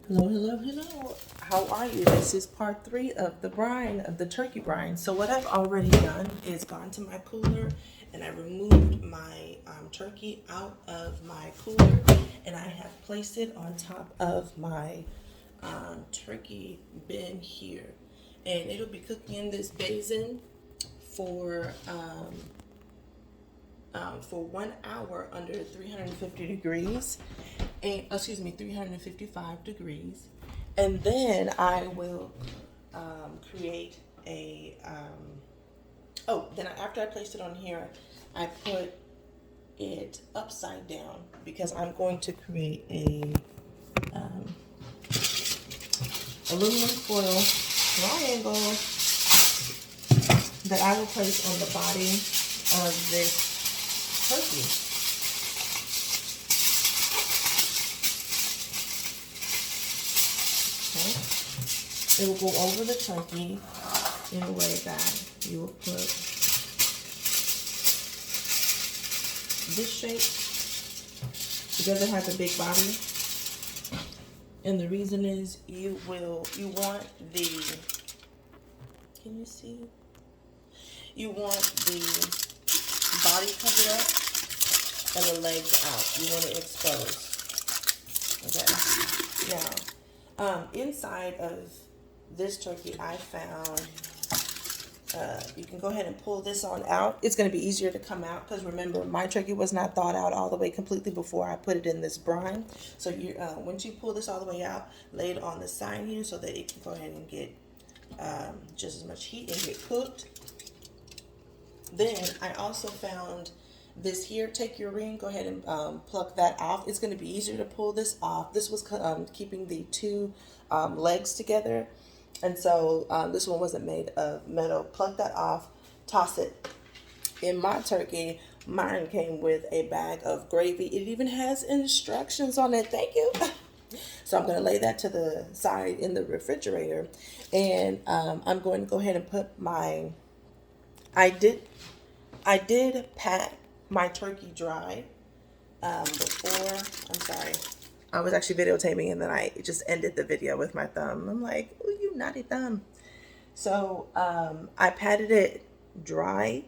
Hello, hello, hello. How are you? This is part 3 of the brine, of the turkey brine. So what I've already done is gone to my cooler and I removed my turkey out of my cooler and I have placed it on top of my turkey bin here. And it'll be cooking in this basin for 1 hour under 350 degrees, and excuse me, 355 degrees. And then I will create a, then after I placed it on here, I put it upside down because I'm going to create a aluminum foil triangle that I will place on the body of this turkey. Okay. It will go over the turkey in a way that you will put this shape because it has a big body. And the reason is you want the, can you see? You want the body covered up and the legs out. You want it exposed. Okay. Now, inside of this turkey, I found, you can go ahead and pull this on out. It's going to be easier to come out because remember, my turkey was not thawed out all the way completely before I put it in this brine. So once you pull this all the way out, lay it on the side here so that it can go ahead and get just as much heat and get cooked. Then I also found this here. Take your ring, go ahead and pluck that off. It's going to be easier to pull this off. This was keeping the two legs together, and so this one wasn't made of metal. Pluck that off, toss it. In my turkey, mine came with a bag of gravy. It even has instructions on it. Thank you. So I'm going to lay that to the side in the refrigerator, and I'm going to go ahead and put my, I did pat my turkey dry before. I'm sorry. I was actually videotaping and then I just ended the video with my thumb. I'm like, oh, you naughty thumb. So I patted it dry.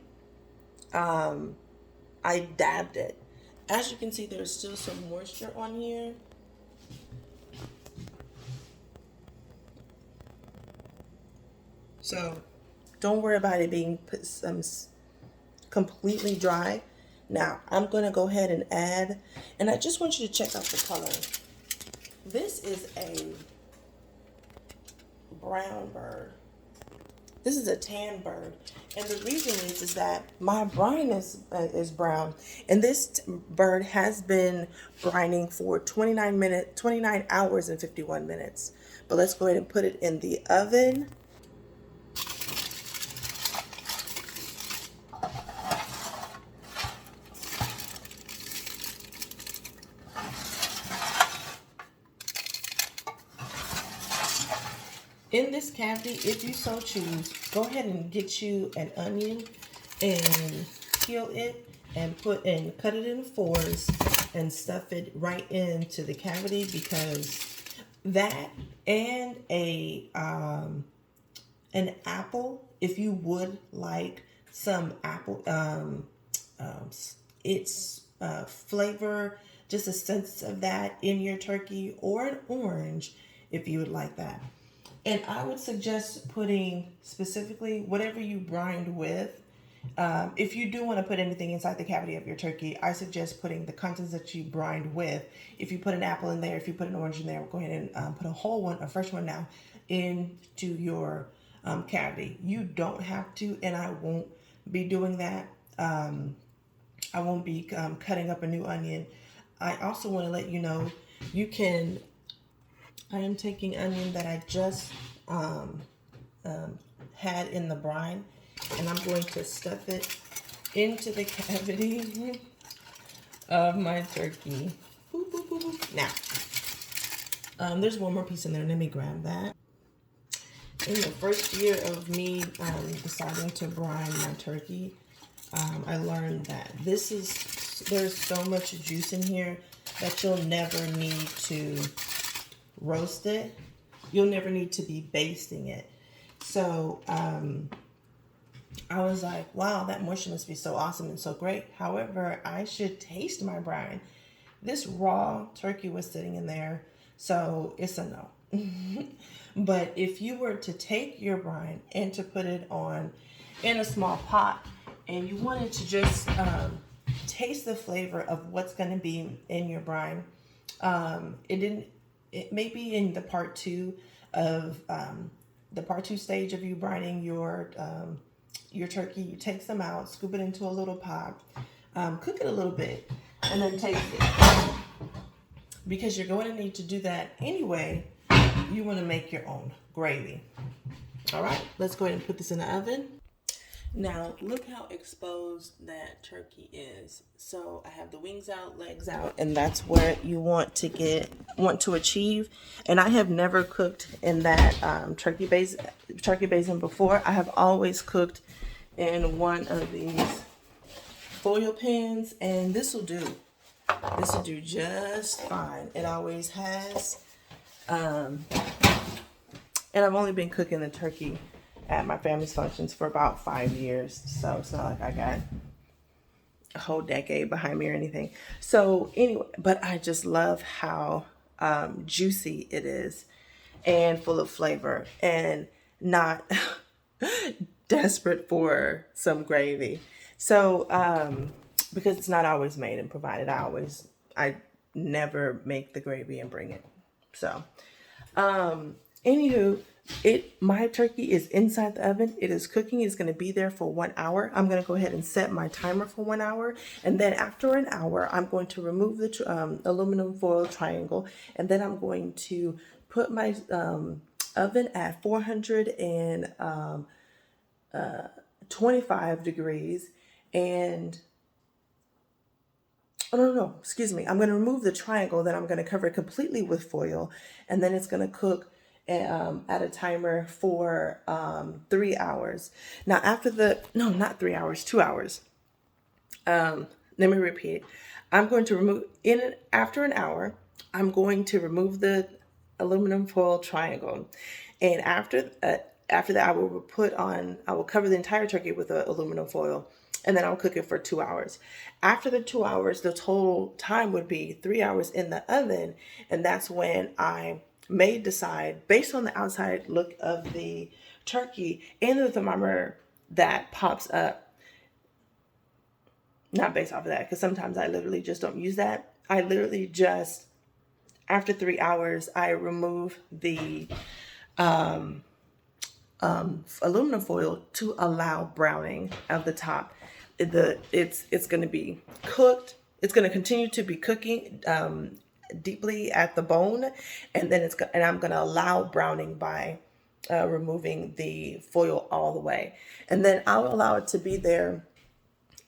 I dabbed it. As you can see, there's still some moisture on here. So don't worry about it being completely dry. Now I'm going to go ahead and add, and I just want you to check out the color. This is a brown bird. This is a tan bird, and the reason is that my brine is brown, and this bird has been brining for 29 hours and 51 minutes. But let's go ahead and put it in the oven. In this cavity, if you so choose, go ahead and get you an onion and peel it and cut it in fours and stuff it right into the cavity, because that and an apple, if you would like some apple, its flavor, just a sense of that in your turkey, or an orange if you would like that. And I would suggest putting specifically whatever you brined with. If you do want to put anything inside the cavity of your turkey, I suggest putting the contents that you brined with. If you put an apple in there, if you put an orange in there, go ahead and put a whole one, a fresh one now, into your cavity. You don't have to, and I won't be doing that. I won't be cutting up a new onion. I also want to let you know, you can, I am taking onion that I just had in the brine, and I'm going to stuff it into the cavity of my turkey. Boop, boop, boop, boop. Now, there's one more piece in there. Let me grab that. In the first year of me deciding to brine my turkey, I learned that there's so much juice in here that you'll never need to roasted, you'll never need to be basting it. So I was like, wow, that moisture must be so awesome and so great. However, I should taste my brine. This raw turkey was sitting in there, so it's a no. But if you were to take your brine and to put it on in a small pot, and you wanted to just taste the flavor of what's going to be in your brine, it may be in the part two of the part two stage of you brining your turkey. You take some out, scoop it into a little pot, cook it a little bit, and then taste it. Because you're going to need to do that anyway. You want to make your own gravy. All right, let's go ahead and put this in the oven. Now, look how exposed that turkey is. So I have the wings out, legs out, and that's what you want to achieve. And I have never cooked in that turkey basin before. I have always cooked in one of these foil pans, and this will do. This will do just fine. It always has. And I've only been cooking the turkey at my family's functions for about 5 years. So it's not like I got a whole decade behind me or anything. So anyway, but I just love how juicy it is and full of flavor and not desperate for some gravy. So, because it's not always made and provided, I never make the gravy and bring it. So, anywho, my turkey is inside the oven. It is cooking. It's going to be there for 1 hour. I'm going to go ahead and set my timer for 1 hour. And then after an hour, I'm going to remove the aluminum foil triangle. And then I'm going to put my oven at 425 degrees. And no, excuse me. I'm going to remove the triangle, then I'm going to cover it completely with foil, and then it's going to cook at a timer for 3 hours. Now not 3 hours, 2 hours. Let me repeat. I'm going to after an hour, I'm going to remove the aluminum foil triangle, and after that, I will cover the entire turkey with the aluminum foil. And then I'll cook it for 2 hours. After the 2 hours, the total time would be 3 hours in the oven. And that's when I may decide, based on the outside look of the turkey and the thermometer that pops up, not based off of that, because sometimes I literally just don't use that. I literally just, after 3 hours, I remove the aluminum foil to allow browning of the top. It's going to be cooked. It's going to continue to be cooking deeply at the bone, and then I'm going to allow browning by removing the foil all the way, and then I'll allow it to be there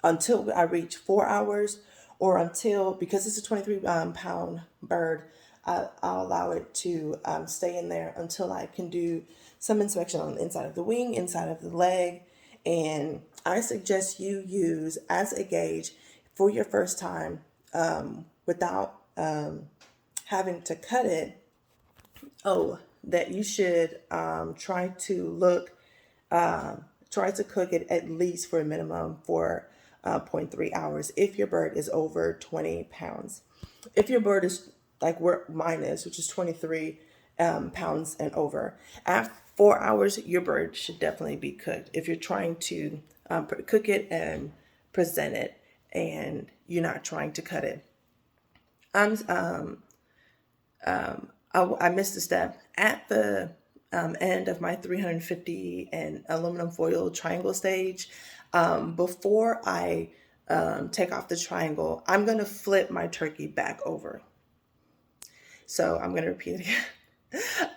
until I reach 4 hours, or until, because it's a 23-pound bird, I'll allow it to stay in there until I can do some inspection on the inside of the wing, inside of the leg. And I suggest you use as a gauge for your first time, without having to cut it. That you should try to cook it at least for a minimum for 0.3 hours if your bird is over 20 pounds. If your bird is like where mine is, which is 23 pounds and over, after 4 hours, your bird should definitely be cooked. If you're trying to cook it and present it, and you're not trying to cut it. I missed a step at the end of my 350 and aluminum foil triangle stage. Before I take off the triangle, I'm going to flip my turkey back over. So I'm going to repeat it again.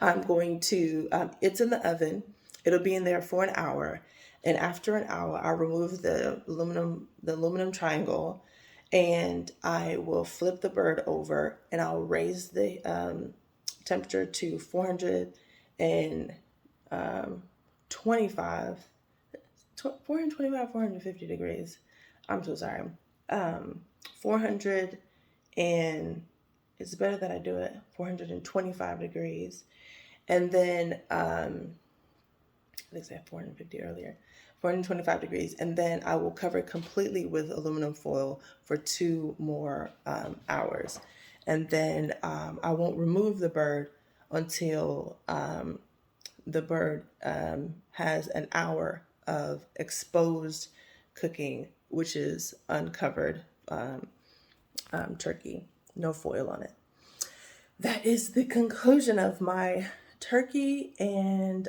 I'm going to, it's in the oven. It'll be in there for an hour. And after an hour, I'll remove the aluminum triangle, and I will flip the bird over, and I'll raise the temperature to 425, 450 degrees. I'm so sorry. 425, it's better that I do it 425 degrees. And then, I think I said 450 earlier, 425 degrees. And then I will cover it completely with aluminum foil for 2 more hours. And then I won't remove the bird until the bird has an hour of exposed cooking, which is uncovered turkey, no foil on it. That is the conclusion of my turkey and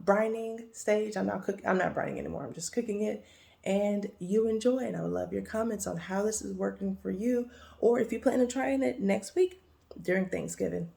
brining stage. I'm not brining anymore. I'm just cooking it, and you enjoy. And I would love your comments on how this is working for you, or if you plan on trying it next week during Thanksgiving.